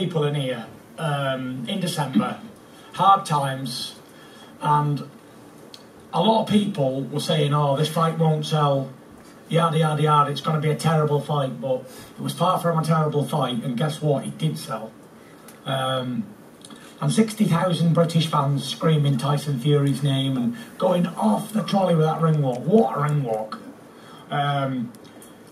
people in here in December, hard times, and a lot of people were saying, oh, this fight won't sell, yada yada yada, it's going to be a terrible fight, but it was far from a terrible fight, and guess what, it did sell. And 60,000 British fans screaming Tyson Fury's name and going off the trolley with that ring walk. What a ring walk.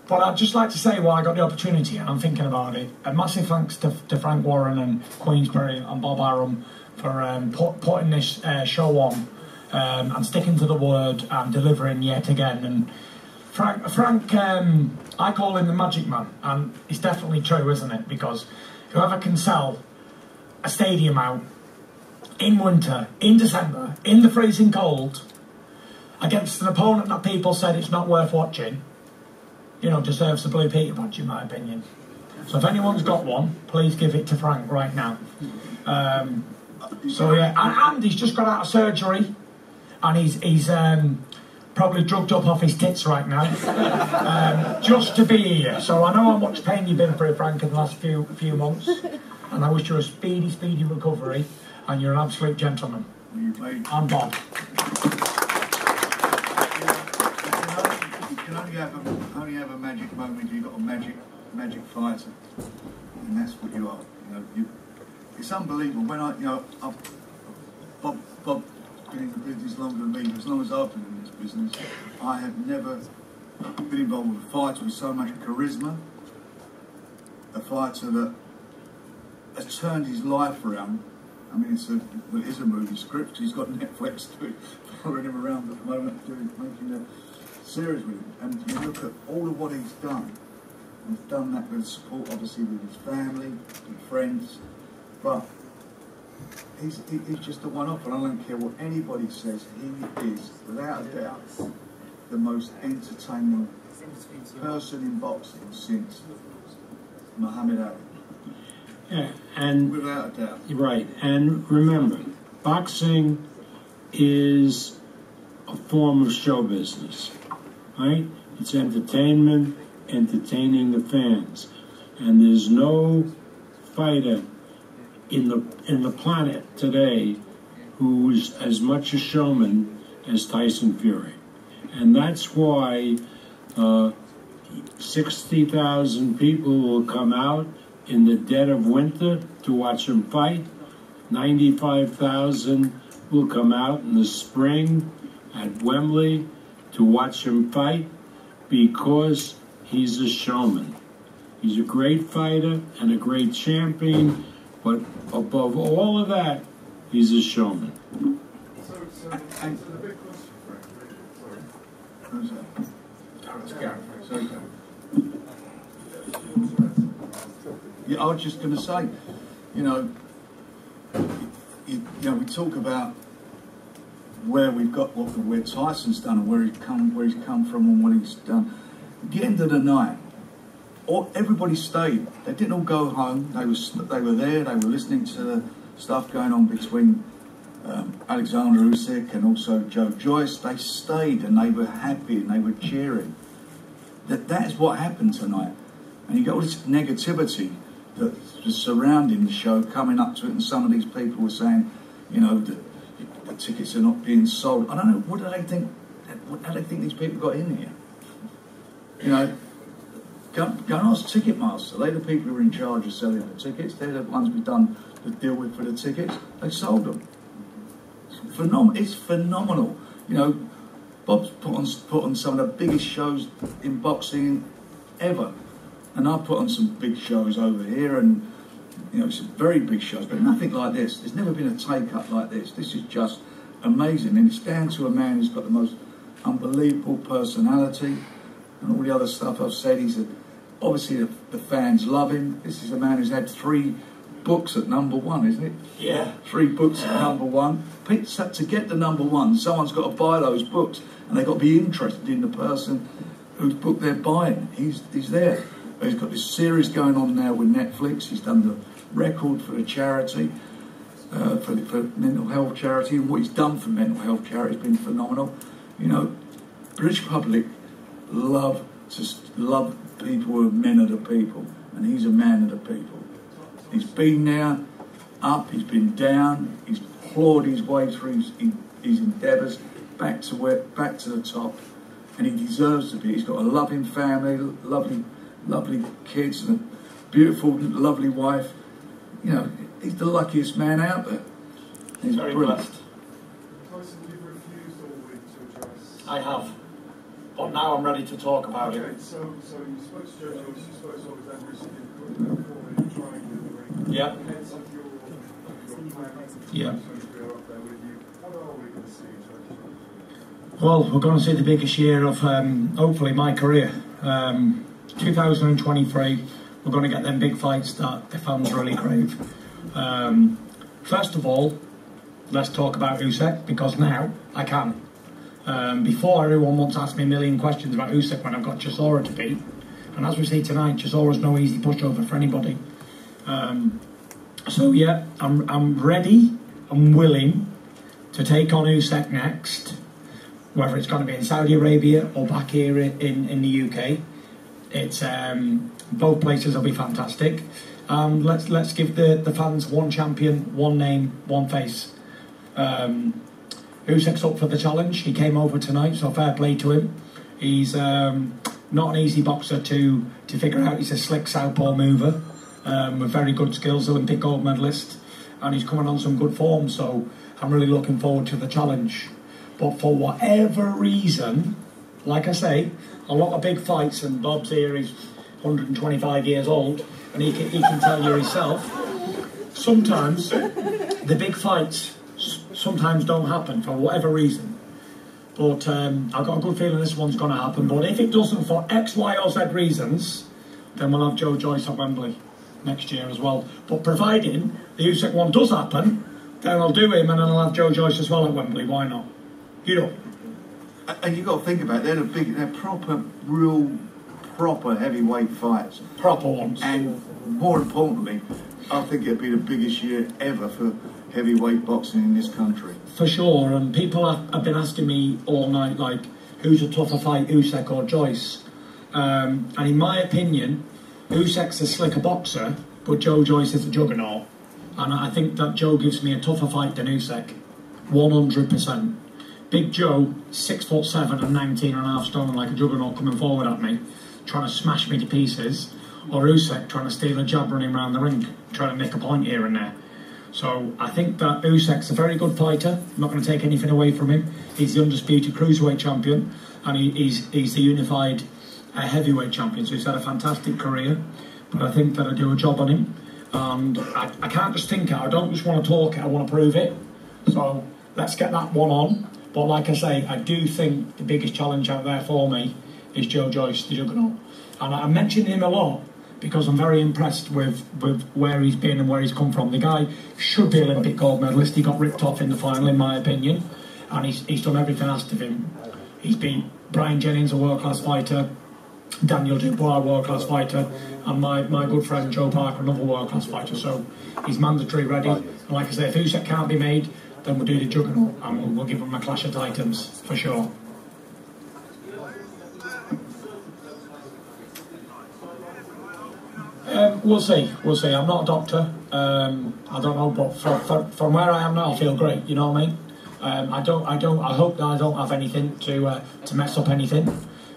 But I'd just like to say, while I got the opportunity and I'm thinking about it, a massive thanks to Frank Warren and Queensberry and Bob Arum for putting this show on and sticking to the word and delivering yet again. And Frank, I call him the magic man, and it's definitely true, isn't it? Because whoever can sell a stadium out in winter, in December, in the freezing cold, against an opponent that people said it's not worth watching, you know, deserves the Blue Peter badge, in my opinion. So if anyone's got one, please give it to Frank right now. So yeah, and he's just got out of surgery, and he's probably drugged up off his tits right now, just to be here. So I know how much pain you've been through, Frank, in the last few months, and I wish you a speedy recovery, and you're an absolute gentleman. I'm Bob. You can only have a magic moment. You've got a magic fighter, and that's what you are. You know, it's unbelievable. When Bob been in the business longer than me. As long as I've been in this business, I have never been involved with a fighter with so much charisma. A fighter that has turned his life around. I mean, it is a movie script. He's got Netflix following him around at the moment, making a series with him. And you look at all of what he's done. He's done that with support, obviously, with his family, with friends. But he's just a one-off, and I don't care what anybody says. He is, without a doubt, the most entertaining person in boxing since Muhammad Ali. Yeah, and without a doubt. Right, and remember, boxing is a form of show business, right? It's entertainment, entertaining the fans, and there's no fighter in the planet today who's as much a showman as Tyson Fury, and that's why 60,000 people will come out in the dead of winter to watch him fight. 95,000 will come out in the spring at Wembley to watch him fight, because he's a showman. He's a great fighter and a great champion, but above all of that, he's a showman. So the big question, Frank, Who's that? Sorry. Yeah, I was just going to say, you know, we talk about where Tyson's done and where he's come from and what he's done. At the end of the night, everybody stayed. They didn't all go home. They were there. They were listening to the stuff going on between Alexander Usyk and also Joe Joyce. They stayed and they were happy and they were cheering. That is what happened tonight. And you got all this negativity that was surrounding the show, coming up to it, and some of these people were saying, you know, the tickets are not being sold. I don't know, what do they think these people got in here? You know, go and ask Ticketmaster. They're the people who are in charge of selling the tickets. They're the ones we've done the deal with for the tickets. They sold them. It's phenomenal. You know, Bob's put on some of the biggest shows in boxing ever. And I've put on some big shows over here, and you know, some very big shows, but nothing like this. There's never been a take-up like this. This is just amazing, and it's down to a man who's got the most unbelievable personality, and all the other stuff I've said. Obviously the fans love him. This is a man who's had 3 books at #1, isn't it? Yeah. 3 books at #1. To get the #1, someone's got to buy those books, and they've got to be interested in the person whose book they're buying. He's there. He's got this series going on now with Netflix. He's done the record for the charity, for mental health charity, and what he's done for mental health charity has been phenomenal. You know, British public love people who are men of the people, and he's a man of the people. He's been there, up, he's been down, he's clawed his way through his endeavours back to the top, and he deserves to be. He's got a loving family, lovely kids, and a beautiful, lovely wife. You know, he's the luckiest man out there. He's very brilliant. blessed. Tyson, you've refused all week to address. I have. But now I'm ready to talk about Okay, it. so you spoke to Joe Joyce, you spoke to Alexander Usyk, you put about 4 minute triangle in the ring. Yeah. Heads of your plan. Yeah. So up there with you. What are we going to see in 2020? Well, we're going to see the biggest year of, hopefully, my career. 2023, we're going to get them big fights that the fans really crave. First of all, let's talk about Usyk, because now I can. Before, everyone once asked me a million questions about Usyk when I've got Chisora to beat. And as we see tonight, Chisora's no easy pushover for anybody. So yeah, I'm ready, I'm willing to take on Usyk next, whether it's going to be in Saudi Arabia or back here in the UK. It's both places will be fantastic. Let's give the fans one champion, one name, one face. Usyk's up for the challenge. He came over tonight, so fair play to him. He's not an easy boxer to figure out. He's a slick southpaw mover with very good skills, Olympic gold medalist, and he's coming on some good form, so I'm really looking forward to the challenge. But for whatever reason, like I say, a lot of big fights, and Bob's here, he's 125 years old, and he can tell you himself, sometimes the big fights sometimes don't happen for whatever reason. But I've got a good feeling this one's going to happen. But if it doesn't for X, Y or Z reasons, then we'll have Joe Joyce at Wembley next year as well. But providing the Usyk one does happen, then I'll do him and then I'll have Joe Joyce as well at Wembley. Why not? You know. And you've got to think about it, they're proper, real proper heavyweight fights. Proper ones. And more importantly, I think it'd be the biggest year ever for heavyweight boxing in this country. For sure, and people have been asking me all night, like, who's a tougher fight, Usyk or Joyce? And in my opinion, Usyk's a slicker boxer, but Joe Joyce is a juggernaut. And I think that Joe gives me a tougher fight than Usyk, 100%. Big Joe, 6'7" and 19.5 stone, like a juggernaut coming forward at me, trying to smash me to pieces, or Usyk trying to steal a jab running around the ring, trying to nick a point here and there. So I think that Usyk's a very good fighter. I'm not going to take anything away from him. He's the undisputed cruiserweight champion, and he's the unified heavyweight champion. So he's had a fantastic career. But I think that I do a job on him, and I can't just think it. I don't just want to talk it. I want to prove it. So let's get that one on. But like I say, I do think the biggest challenge out there for me is Joe Joyce, the juggernaut. And I mention him a lot because I'm very impressed with where he's been and where he's come from. The guy should be Olympic gold medalist. He got ripped off in the final, in my opinion, and he's done everything asked of him. He's beat Brian Jennings, a world-class fighter, Daniel Dubois, a world-class fighter, and my good friend Joe Parker, another world-class fighter. So he's mandatory ready. And like I say, if Usyk can't be made, then we'll do the juggernaut, and we'll give him a clash of titans, for sure. We'll see. I'm not a doctor. I don't know, but from where I am now, I feel great. You know what I mean? I hope that I don't have anything to mess up anything.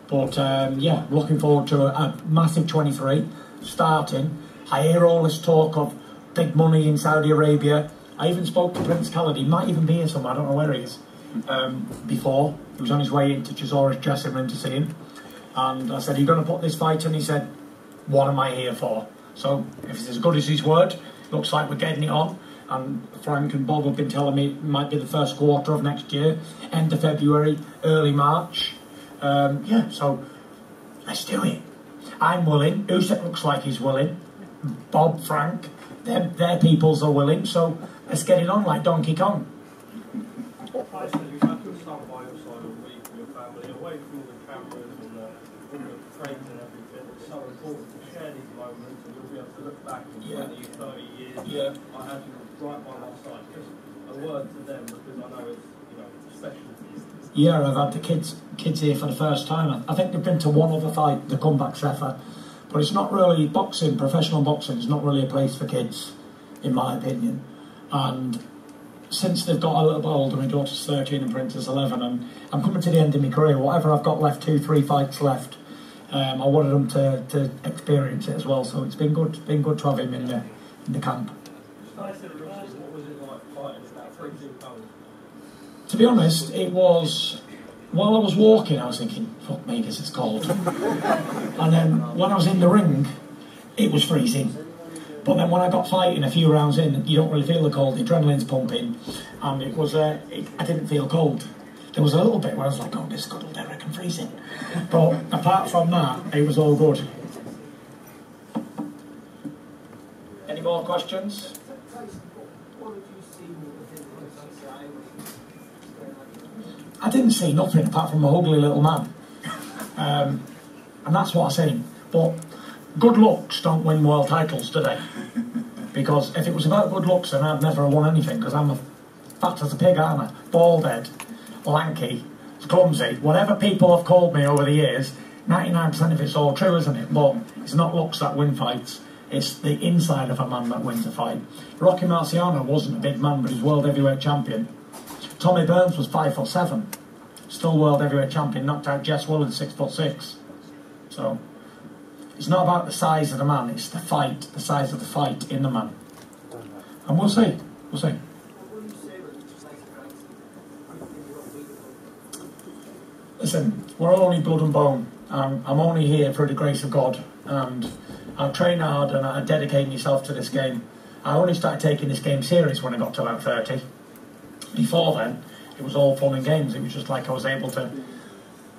But yeah, looking forward to a massive 23 starting. I hear all this talk of big money in Saudi Arabia. I even spoke to Prince Khalid. He might even be here somewhere. I don't know where he is. Before he was on his way into Chisora's dressing room to see him, and I said, "Are you going to put this fight?" And he said, "What am I here for?" So if it's as good as his word, looks like we're getting it on. And Frank and Bob have been telling me it might be the first quarter of next year, end of February, early March. Yeah, so let's do it. I'm willing. Usyk looks like he's willing. Bob, Frank, their peoples are willing. So let's get it on like Donkey Kong. I said you have to stand by your side all week with your family, away from all the cameras and all the frames and everything. It's so important to share these moments, and you'll be able to look back in 20, 30 years. Yeah. I had you right by my side. Just a word to them, because I know it's special to you. Yeah, I've had the kids here for the first time. I think they've been to one other fight, the comebacks effort, But it's not really boxing. Professional boxing is not really a place for kids, in my opinion. And since they've got a little bit older, my daughter's 13 and Princess 11, and I'm coming to the end of my career. Whatever I've got left, 2-3 fights left, I wanted them to experience it as well. So it's been good. It's been good to have him in the camp. What was it like fighting about 3-2 pounds? To be honest, it was. While I was walking, I was thinking, "Fuck me, this is cold." And then when I was in the ring, it was freezing. But then when I got fighting a few rounds in, you don't really feel the cold. The adrenaline's pumping, and it was. I didn't feel cold. There was a little bit where I was like, "Oh, this is good, Derek, I'm freezing." But apart from that, it was all good. Any more questions? I didn't see nothing apart from a ugly little man. And that's what I seen. But good looks don't win world titles, do they? Because if it was about good looks, then I'd never have won anything, because I'm fat as a pig, aren't I? Bald head, lanky, clumsy. Whatever people have called me over the years, 99% of it's all true, isn't it? But it's not looks that win fights. It's the inside of a man that wins a fight. Rocky Marciano wasn't a big man, but he's world heavyweight champion. Tommy Burns was 5'7", still world heavyweight champion, knocked out Jess Willen 6'6". So it's not about the size of the man, it's the fight, the size of the fight in the man. And we'll see, we'll see. Listen, we're only blood and bone. I'm only here through the grace of God, and I train hard and I dedicate myself to this game. I only started taking this game serious when I got to about 30. Before then, it was all fun and games. It was just like I was able to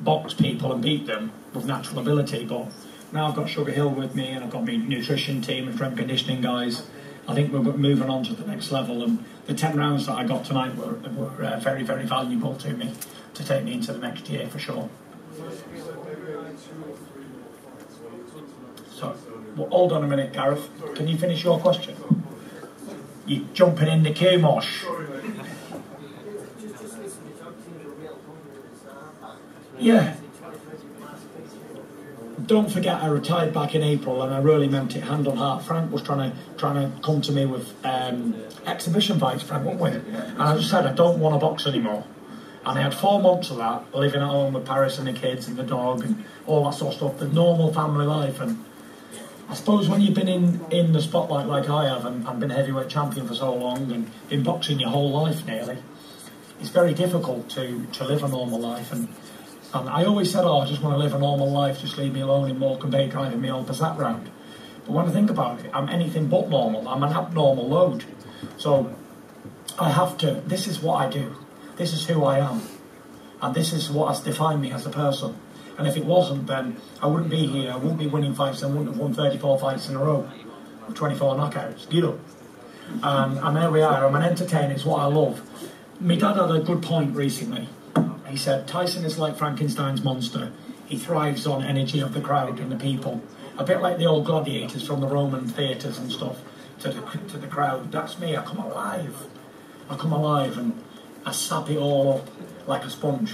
box people and beat them with natural ability. But now I've got Sugar Hill with me, and I've got my nutrition team and strength conditioning guys. I think we're moving on to the next level, and the 10 rounds that I got tonight were very, very valuable to me to take me into the next year for sure. So, well, hold on a minute, Gareth. Can you finish your question? You're jumping in the queue, Mosh. Yeah. Don't forget, I retired back in April, and I really meant it hand on heart. Frank was trying to come to me with exhibition fights, Frank, wasn't we? And I just said I don't want to box anymore. And I had 4 months of that, living at home with Paris and the kids and the dog and all that sort of stuff, the normal family life. And I suppose when you've been in the spotlight like I have, and been heavyweight champion for so long, and been boxing your whole life nearly, it's very difficult to live a normal life. And I always said, I just want to live a normal life, just leave me alone in Morecambe Bay driving my old Passat round. But when I think about it, I'm anything but normal. I'm an abnormal load. So I have to, this is what I do. This is who I am. And this is what has defined me as a person. And if it wasn't, then I wouldn't be here. I wouldn't be winning fights. I wouldn't have won 34 fights in a row with 24 knockouts. You know. And there we are. I'm an entertainer. It's what I love. My dad had a good point recently. He said, Tyson is like Frankenstein's monster. He thrives on energy of the crowd and the people. A bit like the old gladiators from the Roman theatres and stuff to the crowd. That's me. I come alive. I come alive and I sap it all up like a sponge.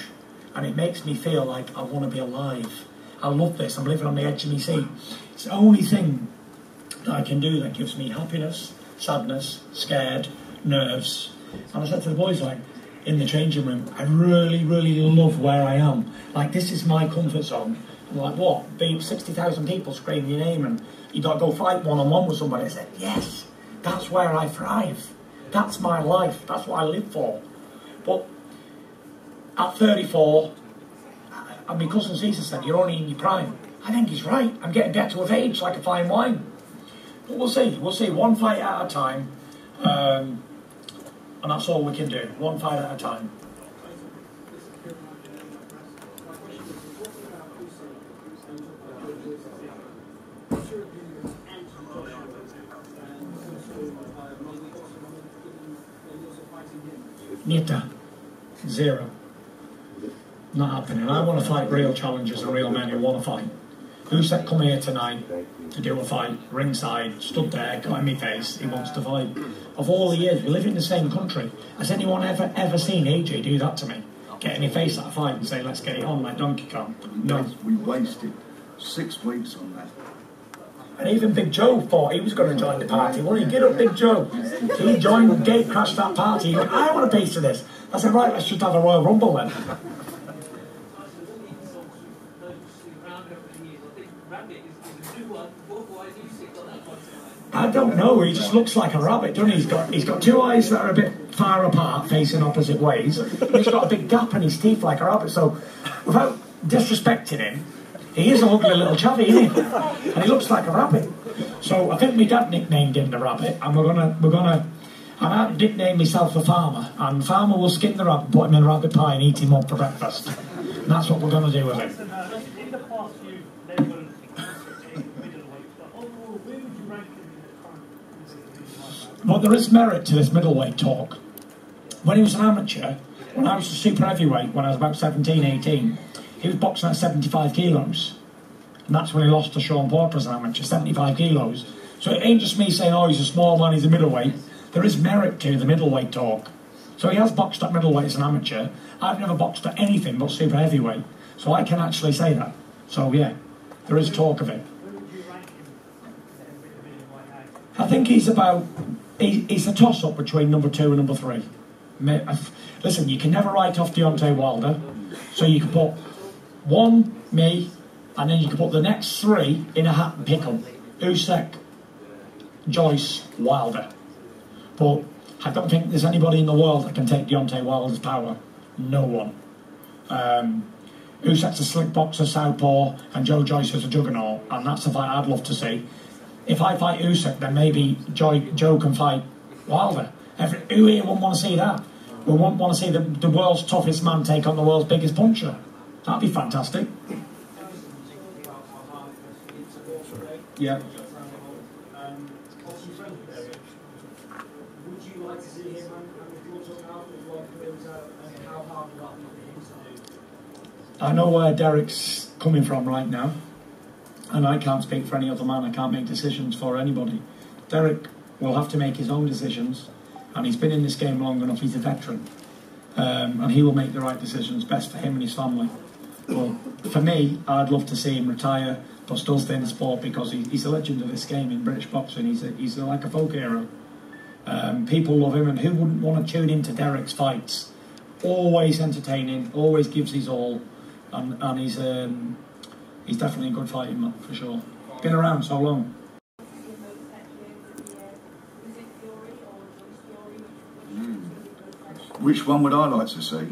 And it makes me feel like I want to be alive. I love this. I'm living on the edge of my seat. It's the only thing that I can do that gives me happiness, sadness, scared, nerves. And I said to the boys, like, in the changing room, I really, really love where I am. Like, this is my comfort zone. I'm like, what? Be 60,000 people screaming your name and you got to go fight one-on-one with somebody. I said, yes, that's where I thrive. That's my life. That's what I live for. But at 34, and my cousin Caesar said, you're only in your prime. I think he's right. I'm getting better with age, like a fine wine. But we'll see. We'll see. One fight at a time. And that's all we can do. One fight at a time. Nita. Zero. Not happening. I want to fight real challengers and real men who want to fight. Usyk come here tonight to do a fight, ringside, stood there, got in my face, he wants to fight. Of all the years, we live in the same country. Has anyone ever seen AJ do that to me? Get in your face at a fight and say, let's get it on like Donkey Kong? No. We wasted 6 weeks on that. And even Big Joe thought he was going to join the party. Well, he get up, Big Joe. So he joined, gate crashed that party. He went, I want a piece of this. I said, right, let's just have a Royal Rumble then. I don't know, he just looks like a rabbit, doesn't he? He's got two eyes that are a bit far apart, facing opposite ways, and he's got a big gap in his teeth like a rabbit, so without disrespecting him, he is a ugly little chavvy, isn't he? And he looks like a rabbit. So I think my dad nicknamed him the rabbit, and I nicknamed myself the farmer, and Farmer will skin the rabbit, put him in rabbit pie and eat him up for breakfast. And that's what we're going to do with him. In the past, you've labelled middleweight, but overall, where would you rank him in the current? Well, there is merit to this middleweight talk. When he was an amateur, when I was a super heavyweight, when I was about 17, 18, he was boxing at 75 kilos. And that's when he lost to Sean Porter as an amateur, 75 kilos. So it ain't just me saying, oh, he's a small man, he's a middleweight. There is merit to the middleweight talk. So he has boxed at middleweight as an amateur. I've never boxed at anything but super heavyweight. So I can actually say that. So yeah, there is talk of it. I think he's about, he's a toss-up between number 2 and number 3. Listen, you can never write off Deontay Wilder. So you can put 1, me, and then you can put the next 3 in a hat and pick them. Usyk, Joyce, Wilder. But I don't think there's anybody in the world that can take Deontay Wilder's power. No one. Usyk's a slick boxer, southpaw, and Joe Joyce is a juggernaut, and that's a fight I'd love to see. If I fight Usyk, then maybe Joe can fight Wilder. Who here wouldn't want to see that? We wouldn't want to see the world's toughest man take on the world's biggest puncher. That'd be fantastic. Yeah. Would you like to see him and your talking out with what films out and how hard would that be for him to do? I know where Derek's coming from right now, and I can't speak for any other man. I can't make decisions for anybody. Derek will have to make his own decisions, and he's been in this game long enough. He's a veteran, and he will make the right decisions, best for him and his family. Well, for me, I'd love to see him retire, but still stay in the sport, because he's a legend of this game in British boxing. He's like a folk hero. People love him, and who wouldn't want to tune into Derek's fights? Always entertaining, always gives his all, and he's definitely a good fighting man, for sure. Been around so long. Which one would I like to see?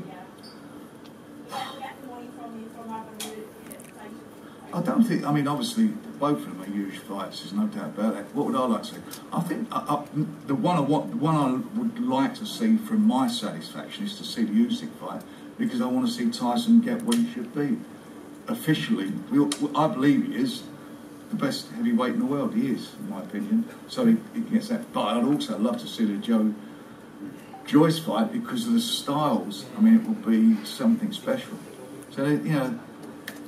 I don't think, I mean, obviously, both of them are huge fights, there's no doubt about that. What would I like to see? I think the one I would like to see from my satisfaction is to see the Usyk fight, because I want to see Tyson get what he should be. Officially, I believe he is the best heavyweight in the world. He is, in my opinion. So he gets that. But I'd also love to see the Joe Joyce fight, because of the styles. I mean, it will be something special. So, you know,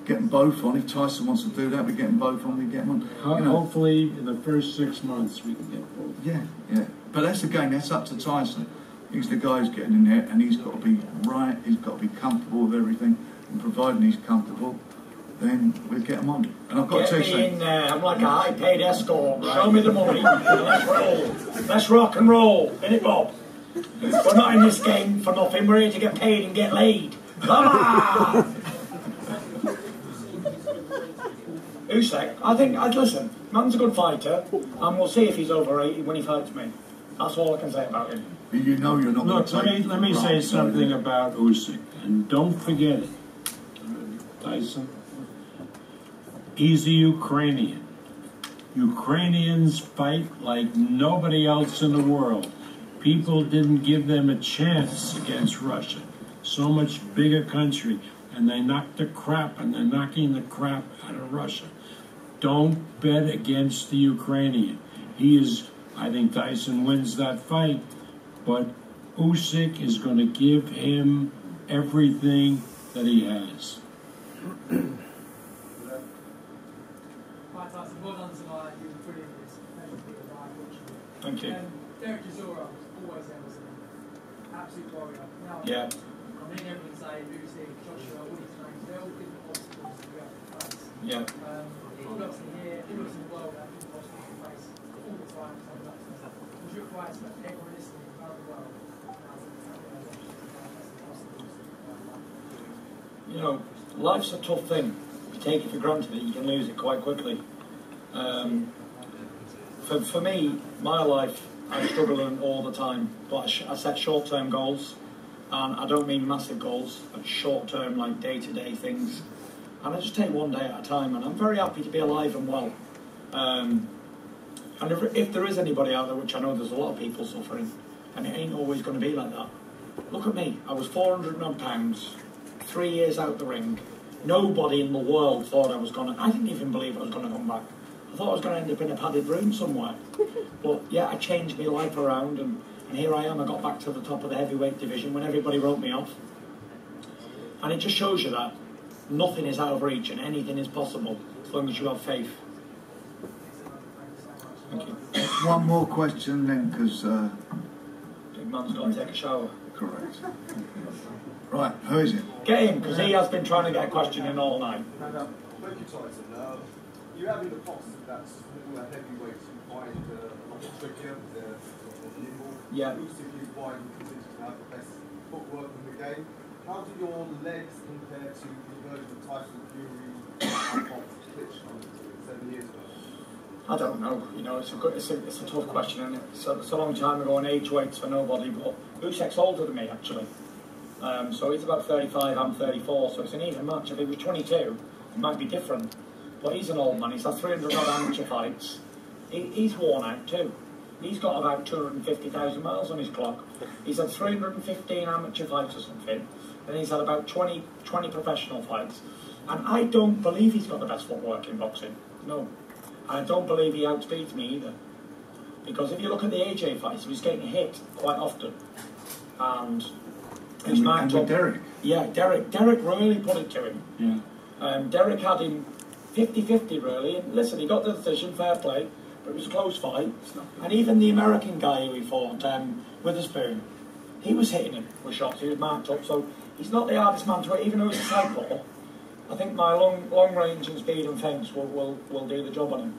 get them both on. If Tyson wants to do that, we get them both on, we get them on. You know. Hopefully, in the first 6 months, we can get both. Yeah, yeah. But that's, again, that's up to Tyson. He's the guy who's getting in there, and he's got to be right, he's got to be comfortable with everything, and providing he's comfortable, then we'll get him on. And I've got Get to me tell you in there. I'm like a high-paid escort. Show me the money. Let's roll. Let's rock and roll. Innit, Bob? We're not in this game for nothing. We're here to get paid and get laid. Come on! Usyk, I think, listen, man's a good fighter, and we'll see if he's overrated when he fights me. That's all I can say about him. you know you're not Look, going to take let me say something about Usyk, and don't forget it, Tyson. He's a Ukrainian. Ukrainians fight like nobody else in the world. People didn't give them a chance against Russia. So much bigger country, and they knocked the crap, and they're knocking the crap out of Russia. Don't bet against the Ukrainian. He is, I think Tyson wins that fight, but Usyk is going to give him everything that he has. Right, Tyson, well done tonight. You were brilliant. It's a pleasure to be alive. Thank you. Derek Chisora, always there, wasn't he? Absolute warrior. Now, Yeah. I'm hearing everyone say Usyk, Joshua, all these names, they're all different obstacles to go. Yeah. All obviously here, all in the world, possible to face all the time. Would you require to everyone listening around the world? You know, life's a tough thing. You take it for granted that you can lose it quite quickly. For me, my life, I struggle in all the time, but I set short-term goals, and I don't mean massive goals, but short-term, like day-to-day things. And I just take one day at a time, and I'm very happy to be alive and well. And if there is anybody out there, which I know there's a lot of people suffering, and it ain't always going to be like that. Look at me, I was 400 odd pounds, 3 years out the ring. Nobody in the world thought I was going to, I didn't even believe I was going to come back. I thought I was going to end up in a padded room somewhere. But yeah, I changed my life around, and here I am. I got back to the top of the heavyweight division when everybody wrote me off. And it just shows you that nothing is out of reach and anything is possible as long as you have faith. Thank you. One more question then, because... Big man's got to take a shower. Correct. Right, who is it? Get him, because he has been trying to get a question in all night. Thank you, Tyson. You have in the past that smaller heavyweights you find a lot trickier, they're nimble. Yeah. Usyk is why you consider to have the best footwork in the game. How do your legs compare to the version of Tyson Fury of Twitch 7 years ago? I don't know. You know, it's a tough question, and it's a long time ago, and age waits for nobody. But Usyk's older than me, actually. So he's about 35, I'm 34, so it's an even match. If he was 22, it might be different. But he's an old man, he's had 300 odd amateur fights. He's worn out too. He's got about 250,000 miles on his clock. He's had 315 amateur fights or something, and he's had about 20 professional fights. And I don't believe he's got the best footwork in boxing. No. I don't believe he outspeeds me either. Because if you look at the AJ fights, he was getting hit quite often. And he's marked up. Derek. Yeah, Derek really put it to him. Yeah. Derek had him 50-50 really, and listen, he got the decision, fair play, but it was a close fight. And even the American guy who he fought, Witherspoon, he was hitting him with shots, he was marked up, so he's not the hardest man to hit, even though he's a southpaw. I think my long range and speed and fence will do the job on him.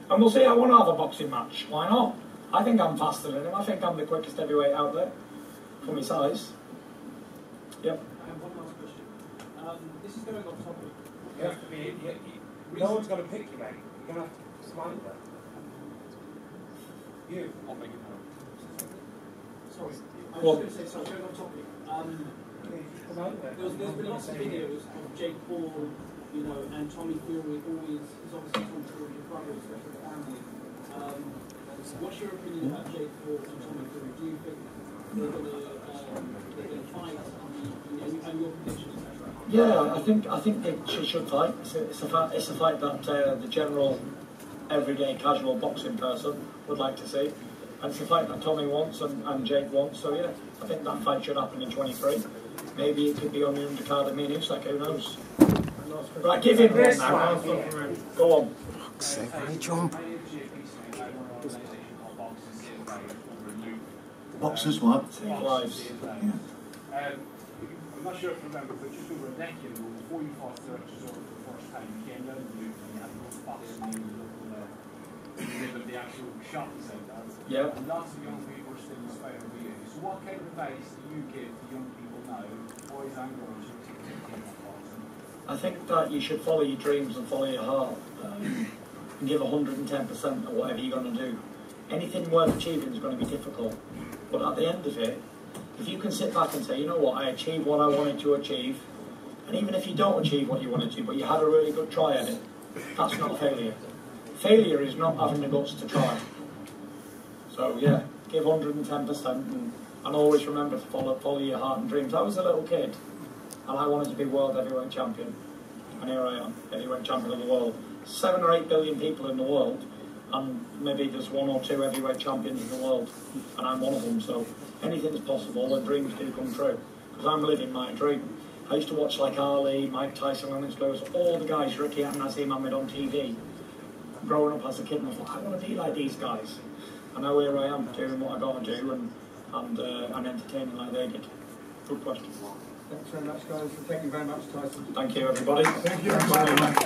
And we'll see, I want to have a boxing match, why not? I think I'm faster than him, I think I'm the quickest heavyweight out there, for my size. Yep. One last question. This is going off topic. You have to be, no one's going to pick you, mate. You're going to have to smile at that. You. I'll make it happen. Sorry, I was just going to say, sorry, going off topic. There's been lots of videos of Jake Paul, you know, and Tommy Fury, always, he's obviously Tommy Fury, your brother, especially the family. What's your opinion about Jake Paul and Tommy Fury? Do you think they're going to fight? And your predictions? Yeah, I think they should fight. It's a fight that the general, everyday, casual boxing person would like to see. And it's a fight that Tommy wants and Jake wants. So yeah, I think that fight should happen in 23. Maybe it could be on the undercard of me and Usyk, who knows? Right, give him one now. Go on. Jump. Boxers what? Lives. Yeah. I'm not sure if you remember, but just over a decade ago, before you fought searches for the first time, you came down to Luton and you had those spots in the middle of the actual shopping centre. Yeah. And lots of young people are still inspired by you. So what kind of advice do you give to young people now, boys and girls, who are thinking about boxing? I think that you should follow your dreams and follow your heart. And give 110% of whatever you're going to do. Anything worth achieving is going to be difficult. But at the end of it, if you can sit back and say, you know what, I achieved what I wanted to achieve, and even if you don't achieve what you wanted to, but you had a really good try at it, that's not failure. Failure is not having the guts to try. So yeah, give 110% and always remember to follow your heart and dreams. I was a little kid, and I wanted to be world heavyweight champion, and here I am, heavyweight champion of the world. 7 or 8 billion people in the world, and maybe there's 1 or 2 heavyweight champions in the world, and I'm one of them, so anything's possible and dreams do come true, because I'm living my dream. I used to watch like Ali, Mike Tyson, Lennox Lewis, all the guys, Ricky and Nazim Ahmed on TV, growing up as a kid, and I thought, I want to be like these guys. And now here I am, doing what I got to do, and entertaining like they did. Good question. Thanks very much, guys. Thank you very much, Tyson. Thank you, everybody. Thank you.